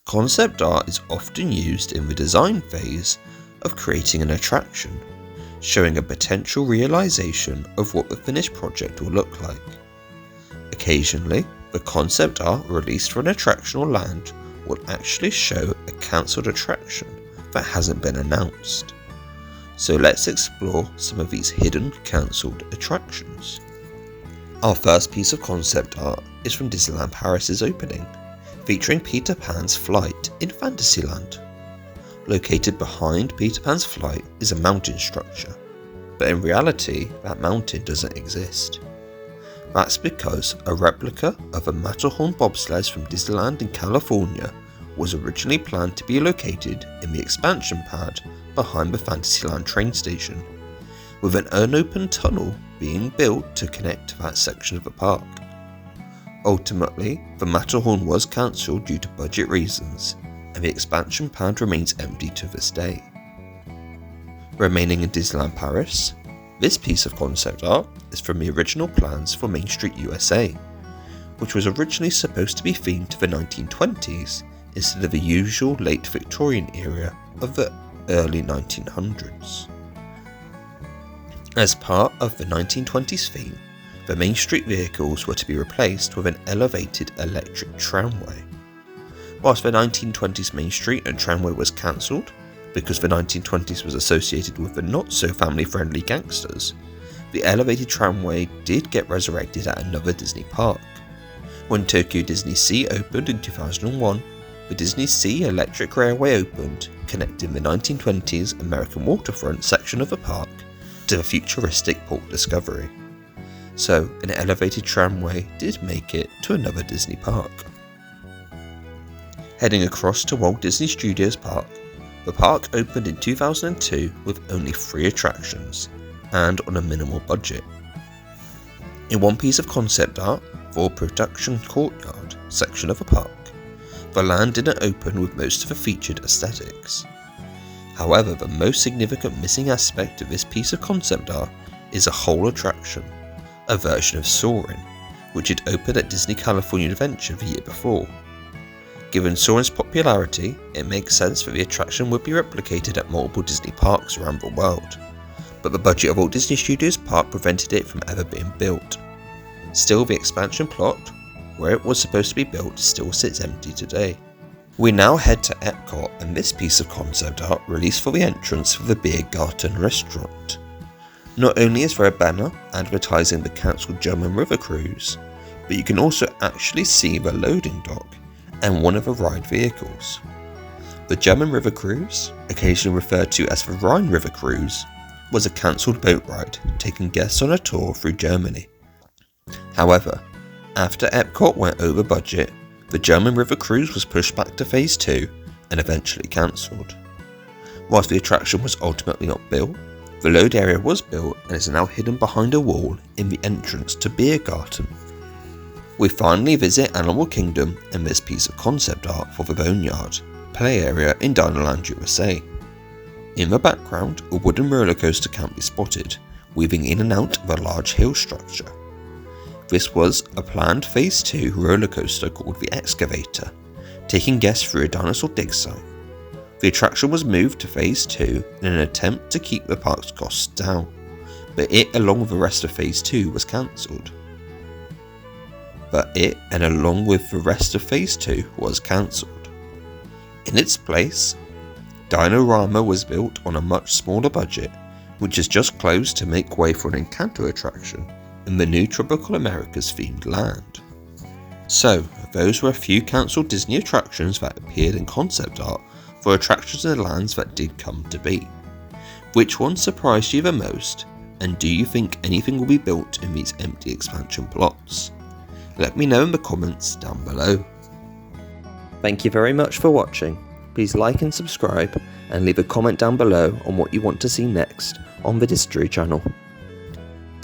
Concept art is often used in the design phase of creating an attraction, showing a potential realization of what the finished project will look like. Occasionally, the concept art released for an attraction or land will actually show a cancelled attraction that hasn't been announced. So let's explore some of these hidden cancelled attractions. Our first piece of concept art is from Disneyland Paris's opening, featuring Peter Pan's flight in Fantasyland. Located behind Peter Pan's flight is a mountain structure, but in reality that mountain doesn't exist. That's because a replica of a Matterhorn bobsled from Disneyland in California was originally planned to be located in the expansion pad behind the Fantasyland train station, with an unopened tunnel being built to connect to that section of the park. Ultimately, the Matterhorn was cancelled due to budget reasons, and the expansion pad remains empty to this day. Remaining in Disneyland Paris, this piece of concept art is from the original plans for Main Street USA, which was originally supposed to be themed to the 1920s instead of the usual late Victorian era of the early 1900s. As part of the 1920s theme, the Main Street vehicles were to be replaced with an elevated electric tramway. Whilst the 1920s Main Street and tramway was cancelled, because the 1920s was associated with the not so family friendly gangsters, the elevated tramway did get resurrected at another Disney park. When Tokyo Disney Sea opened in 2001, the Disney Sea Electric Railway opened, connecting the 1920s American waterfront section of the park to the futuristic Port Discovery. So an elevated tramway did make it to another Disney park. Heading across to Walt Disney Studios Park, the park opened in 2002 with only 3 attractions and on a minimal budget. In one piece of concept art for production courtyard section of the park, the land didn't open with most of the featured aesthetics. However, the most significant missing aspect of this piece of concept art is a whole attraction, a version of Soarin', which had opened at Disney California Adventure the year before. Given Soarin's popularity, it makes sense that the attraction would be replicated at multiple Disney parks around the world, but the budget of Walt Disney Studios Park prevented it from ever being built. Still, the expansion plot, where it was supposed to be built, still sits empty today. We now head to Epcot, and this piece of concept art released for the entrance for the Biergarten restaurant. Not only is there a banner advertising the cancelled German river cruise, but you can also actually see the loading dock and one of the ride vehicles. The German River Cruise, occasionally referred to as the Rhine River Cruise, was a cancelled boat ride taking guests on a tour through Germany. However, after Epcot went over budget, the German River Cruise was pushed back to Phase 2 and eventually cancelled. Whilst the attraction was ultimately not built, the load area was built and is now hidden behind a wall in the entrance to Biergarten. We finally visit Animal Kingdom and this piece of concept art for the Boneyard play area in Dinoland USA. In the background, a wooden roller coaster can be spotted, weaving in and out of a large hill structure. This was a planned Phase 2 roller coaster called the Excavator, taking guests through a dinosaur dig site. The attraction was moved to Phase 2 in an attempt to keep the park's costs down, but it along with the rest of Phase 2 was cancelled. In its place, Dinorama was built on a much smaller budget, which is just closed to make way for an Encanto attraction in the new Tropical Americas themed land. So, those were a few cancelled Disney attractions that appeared in concept art for attractions in the lands that did come to be. Which one surprised you the most, and do you think anything will be built in these empty expansion plots? Let me know in the comments down below. Thank you very much for watching. Please like and subscribe, and leave a comment down below on what you want to see next on the Distory channel.